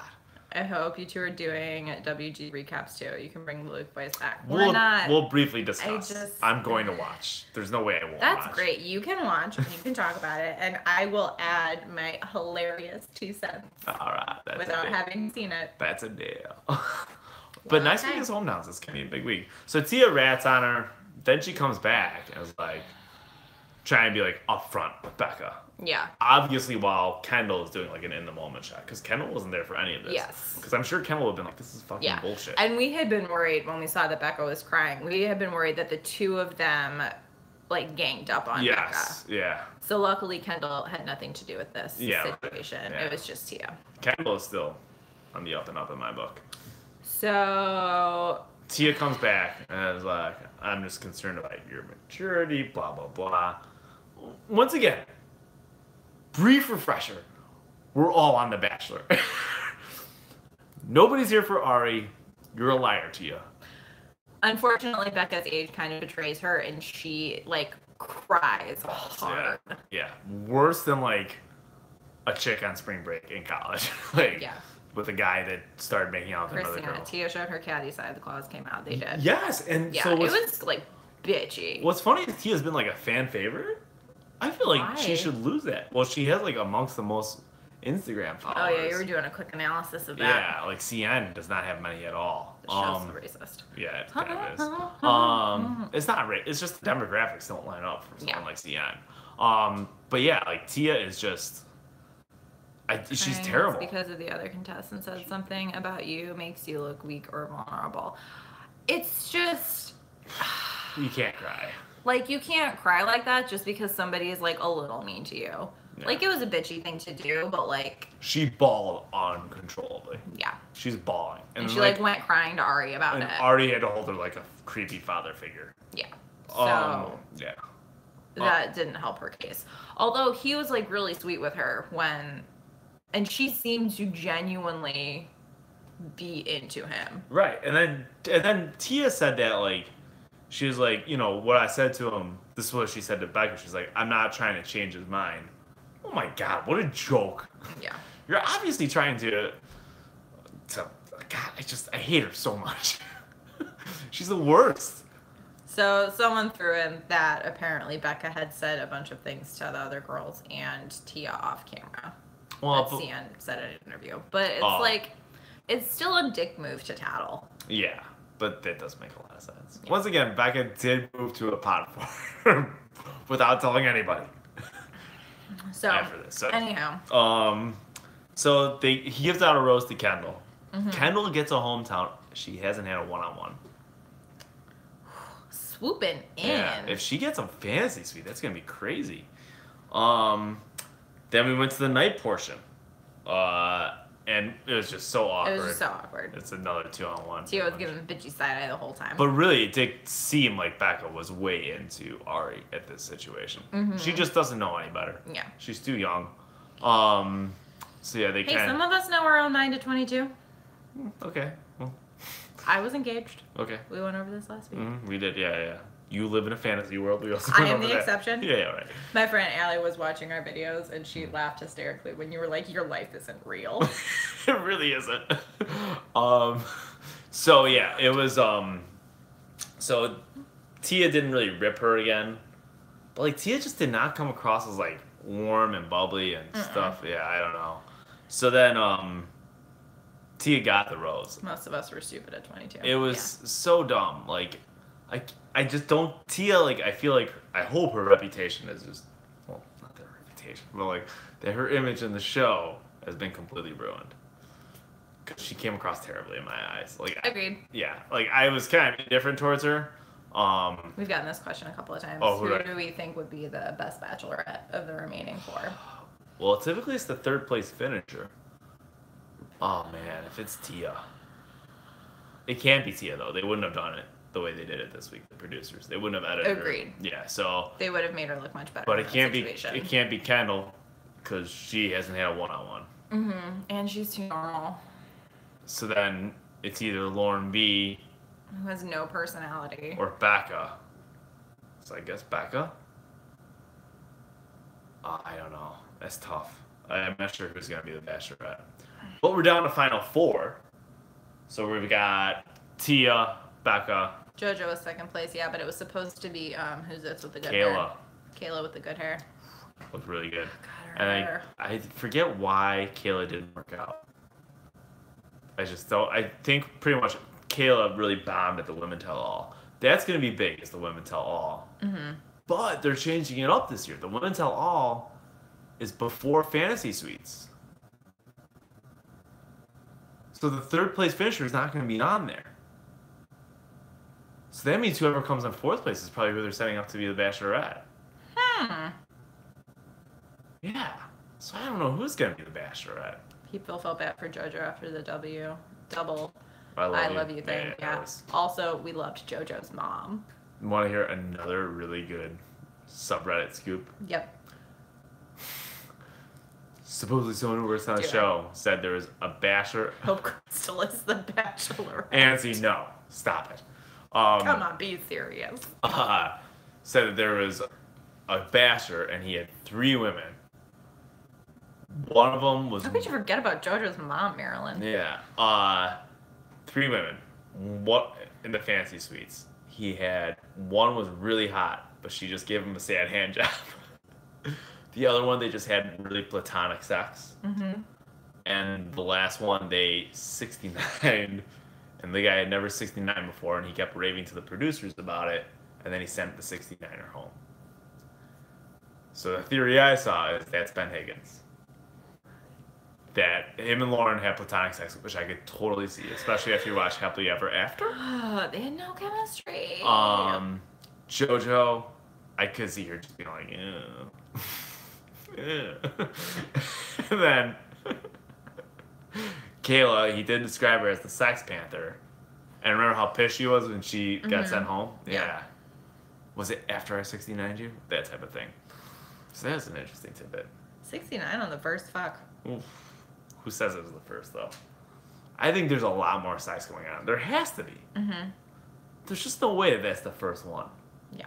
I hope you two are doing WG recaps too. You can bring Luke Boyce back. We'll briefly discuss. just- I'm going to watch. There's no way I won't That's watch. great. You can watch. You can talk about it, and I will add my hilarious 2 cents All right. That's without a deal. having seen it. That's a deal. But nice okay. week is home now. This can be a big week. So Tia rats on her. Then she comes back and is like, trying to be like upfront with Becca. Yeah. Obviously, while Kendall is doing like an in the moment shot, because Kendall wasn't there for any of this. Yes. Because I'm sure Kendall would have been like, "This is fucking Yeah. bullshit." And we had been worried when we saw that Becca was crying. We had been worried that the two of them like ganged up on Yes. Becca. Yeah. So luckily Kendall had nothing to do with this situation. Yeah. It was just Tia. Kendall is still on the up and up in my book. So Tia comes back and is like, I'm just concerned about your maturity, blah, blah, blah. Once again, brief refresher. We're all on The Bachelor. Nobody's here for Arie. You're a liar, Tia. Unfortunately, Becca's age kind of betrays her, and she, like, cries hard. Yeah. Worse than, like, a chick on spring break in college. Like, yeah. With a guy that started making out with another girl. Tia showed her catty side. The claws came out. They did. Yes, and yeah, so it was, like, bitchy. What's funny is Tia's been, like, a fan favorite. I feel like she should lose that. Well, she has, like, amongst the most Instagram followers. Oh, yeah, you were doing a quick analysis of that. Yeah, like Sienne does not have many at all. The show's racist. Yeah, it kind of is. It's not racist. It's just the demographics don't line up for someone like Sienne. But yeah, like Tia is just, she's terrible. It's because of the other contestant said something about you makes you look weak or vulnerable. It's just you can't cry. Like you can't cry like that just because somebody is like a little mean to you. Yeah. Like, it was a bitchy thing to do, but, like... She bawled uncontrollably. Yeah. She's bawling. And she, like, went crying to Arie about it. And Arie had to hold her like a creepy father figure. Yeah. So... yeah. That didn't help her case. Although, he was, like, really sweet with her when... And she seemed to genuinely be into him. Right. And then Tia said that, like... She was like, you know, what I said to him... This is what she said to Becca. She's like, I'm not trying to change his mind. Oh my God, what a joke. Yeah. You're obviously trying to God, I hate her so much. She's the worst. So someone threw in that apparently Becca had said a bunch of things to the other girls and Tia off camera. Well, Sienne said in an interview. But it's like, it's still a dick move to tattle. Yeah, but that does make a lot of sense. Yeah. Once again, Becca did move to a pot farm without telling anybody. So, after this. So, anyhow. So he gives out a rose to Kendall. Mm-hmm. Kendall gets a hometown. She hasn't had a one-on-one. Swooping in. Yeah, if she gets a fantasy suite, that's going to be crazy. Then we went to the night portion. And it was just so awkward. It was just so awkward. It's another 2-on-1. Tia was giving bitchy side eye the whole time. But really, it did seem like Becca was way into Arie at this situation. Mm-hmm. She just doesn't know any better. Yeah. She's too young. So yeah, some of us know our own 9 to 22. Okay. Well. I was engaged. Okay. We went over this last week. Mm-hmm. We did, yeah. You live in a fantasy world. We also I am the exception. Yeah, right. My friend Arie was watching our videos, and she laughed hysterically when you were like, "Your life isn't real." It really isn't. So yeah, it was. So Tia didn't really rip her again, but like Tia just did not come across as like warm and bubbly and stuff. Yeah, I don't know. So then Tia got the rose. Most of us were stupid at 22. It was so dumb. Like. I just don't... Tia, like, I feel like... I hope her reputation is just... Well, not their reputation, but, like, that her image in the show has been completely ruined. Because she came across terribly in my eyes. Like, agreed. Yeah. Like, I was kind of indifferent towards her. We've gotten this question a couple of times. Who do we think would be the best bachelorette of the remaining 4? Well, typically it's the third place finisher. Oh, man. If it's Tia. It can't be Tia, though. They wouldn't have done it the way they did it this week, the producers. They wouldn't have edited Agreed. her. Yeah, so... They would have made her look much better. But it can't be Kendall, because she hasn't had a one-on-one. Mm-hmm. And she's too normal. So then, it's either Lauren B... who has no personality. Or Becca. So I guess Becca? I don't know. That's tough. I'm not sure who's going to be the Bachelorette. But we're down to final 4. So we've got Tia, Becca... JoJo was second place, yeah, but it was supposed to be, who's this with the good hair? Kayla with the good hair. Looked really good. God, her hair. I forget why Kayla didn't work out. I just don't, I think pretty much Kayla really bombed at the Women Tell All. That's going to be big, is the Women Tell All. Mm-hmm. But they're changing it up this year. The Women Tell All is before Fantasy Suites. So the third place finisher is not going to be on there. So that means whoever comes in fourth place is probably who they're setting up to be the Bachelorette. Yeah. So I don't know who's going to be the Bachelorette. People felt bad for JoJo after the double I love you thing. Yeah. Also, we loved JoJo's mom. Want to hear another really good subreddit scoop? Yep. Supposedly someone who works on the show said there was a Bachelor. Hope Crystal is the Bachelor. Nancy, no. Stop it. Come on, be serious. Said that there was a Bachelor and he had 3 women. One of them was... How could you forget about JoJo's mom, Marilyn? Yeah. 3 women. What in the fancy suites. He had... One was really hot, but she just gave him a sad hand job. The other one, they just had really platonic sex. Mm-hmm. And the last one, they 69'd. And the guy had never 69 before, and he kept raving to the producers about it. And then he sent the 69er home. So the theory I saw is that's Ben Higgins. That him and Lauren had platonic sex, which I could totally see, especially after you watch Happily Ever After. They had no chemistry. JoJo, I could see her just being like, ew. And then Kayla, he did describe her as the Sex Panther. And remember how pissed she was when she got sent home? Yeah. Was it after I 69'd you? That type of thing. So that's an interesting tidbit. 69 on the first fuck. Oof. Who says it was the first, though? I think there's a lot more sex going on. There has to be. Mm-hmm. There's just no way that that's the first one. Yeah.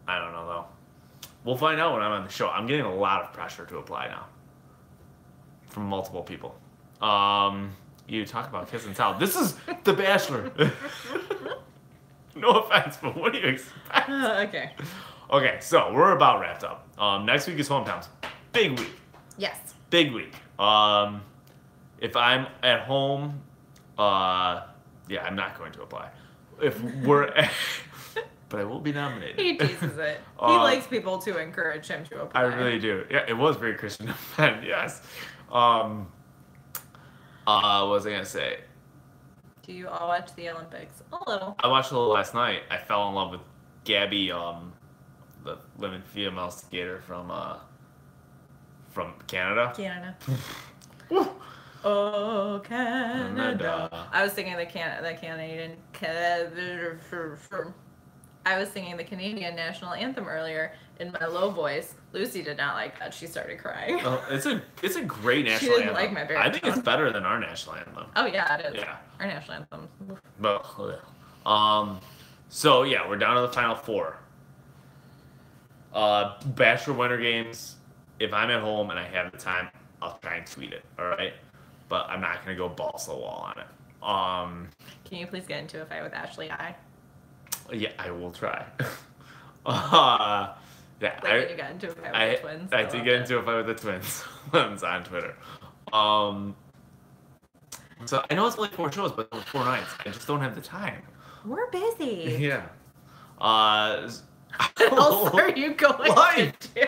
I don't know, though. We'll find out when I'm on the show. I'm getting a lot of pressure to apply now. From multiple people. You talk about kiss and tell. This is The Bachelor. No offense, but what do you expect? Okay. Okay, so we're about wrapped up. Next week is hometowns. Big week. Yes. Big week. If I'm at home, yeah, I'm not going to apply. If we're but I will be nominated. He teases it. He likes people to encourage him to apply. I really do. Yeah, it was very Christian of Ben, yes. What was I going to say? Do you all watch the Olympics? A little. I watched a little last night. I fell in love with Gabby, the women female skater from Canada. Canada. Oh, Canada. I was singing the Canadian. I was singing the Canadian national anthem earlier in my low voice. Lucy did not like that. She started crying. Oh, it's a great national anthem. She didn't like my baritone. I think it's better than our national anthem. Oh yeah, it is. Yeah. Our national anthem. But so yeah, we're down to the final 4. Bachelor Winter Games. If I'm at home and I have the time, I'll try and tweet it. All right, but I'm not gonna go balls to the wall on it. Can you please get into a fight with Ashley? Yeah, I will try. Yeah, when you got into a fight with the twins. I did get into a fight with the twins. It's on Twitter. So I know it's only 4 shows, but 4 nights. I just don't have the time. We're busy. Yeah. What else are you going to do?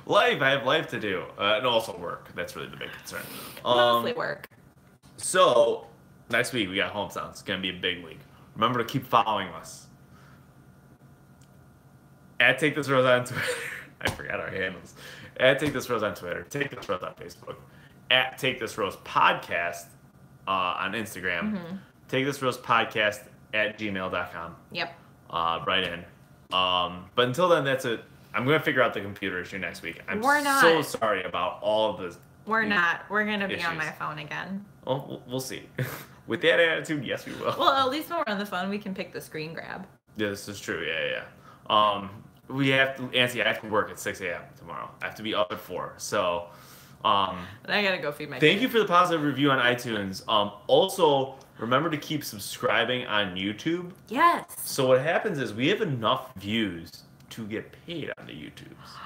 Life. I have life to do. And also work. That's really the big concern. Mostly work. So next week we got hometowns. It's gonna be a big week. Remember to keep following us. At Take This Rose on Twitter. I forgot our handles. At Take This Rose on Twitter. Take This Rose on Facebook. At Take This Rose Podcast on Instagram. Mm-hmm. Take This Rose Podcast at gmail.com. Yep. Right in. But until then, that's it. I'm going to figure out the computer issue next week. We're not. So sorry about all of this. We're not. We're going to be on my phone again. Oh, we'll see. With that attitude, yes, we will. Well, at least when we're on the phone, we can pick the screen grab. Yeah, this is true. Yeah. We have to, Nancy, I have to work at 6 a.m. tomorrow. I have to be up at 4. So, and I got to go feed my Thank you for the positive review on iTunes. Also, remember to keep subscribing on YouTube. Yes. So what happens is we have enough views to get paid on the YouTubes.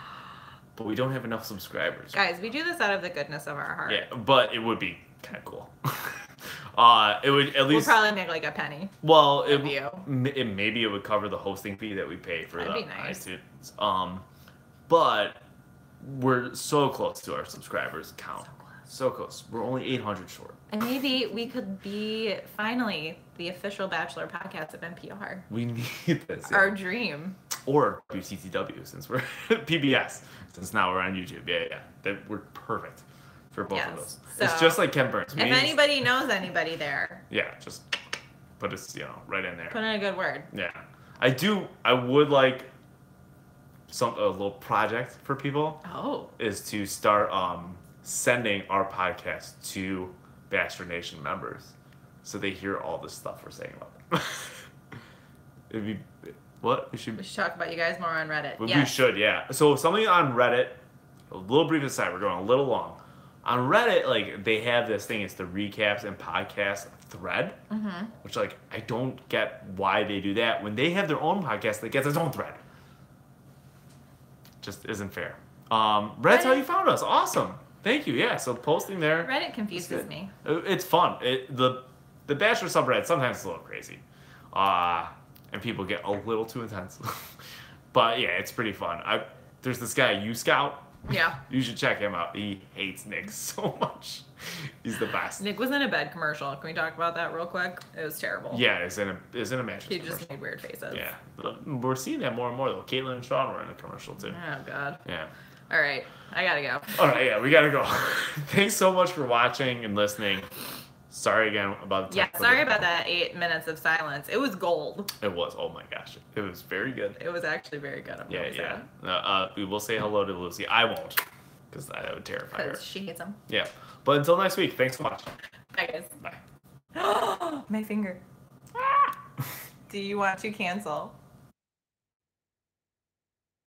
But we don't have enough subscribers. Guys, we do this out of the goodness of our heart. Yeah, but it would be kind of cool. It would at least. We'll probably make like a penny. Well, maybe it would cover the hosting fee that we pay for the iTunes. But we're so close to our subscribers count. so close. We're only 800 short. And maybe we could be finally the official Bachelor podcast of NPR. We need this. Yeah. Our dream. Or WCTW, since we're PBS, since now we're on YouTube. Yeah. We're perfect for both of those. So, it's just like Ken Burns. If anybody knows anybody there. Yeah, just put us, right in there. Put in a good word. Yeah. I would like a little project for people. Oh. Is to start sending our podcast to Bachelor Nation members so they hear all the stuff we're saying about them. It'd be what? We should talk about you guys more on Reddit. We should, yeah. So something on Reddit, a little brief aside, we're going a little long. On Reddit, like, they have this thing, it's the recaps and podcast thread, which, like, I don't get why they do that. When they have their own podcast that gets its own thread. Just isn't fair. Reddit's how you found us. Awesome. Thank you. Yeah, so posting there. Reddit confuses me. It's fun. The Bachelor subreddit, sometimes it's a little crazy. And people get a little too intense. But, yeah, it's pretty fun. There's this guy, U-Scout. Yeah. You should check him out. He hates Nick so much. He's the best. Nick was in a bed commercial. Can we talk about that real quick? It was terrible. Yeah, it's in a mattress He commercial. just made weird faces. Yeah. We're seeing that more and more, though. Caitlin and Sean were in a commercial, too. Oh, God. Yeah. All right. I gotta go. All right, yeah, we gotta go. Thanks so much for watching and listening. Sorry again about the sorry about that 8 minutes of silence. It was gold. It was. Oh my gosh. It was very good. It was actually very good. We will say hello to Lucy. I won't, because that would terrify her. Because she hates him. Yeah. But until next week, thanks so much. Bye, guys. Bye. My finger. Do you want to cancel?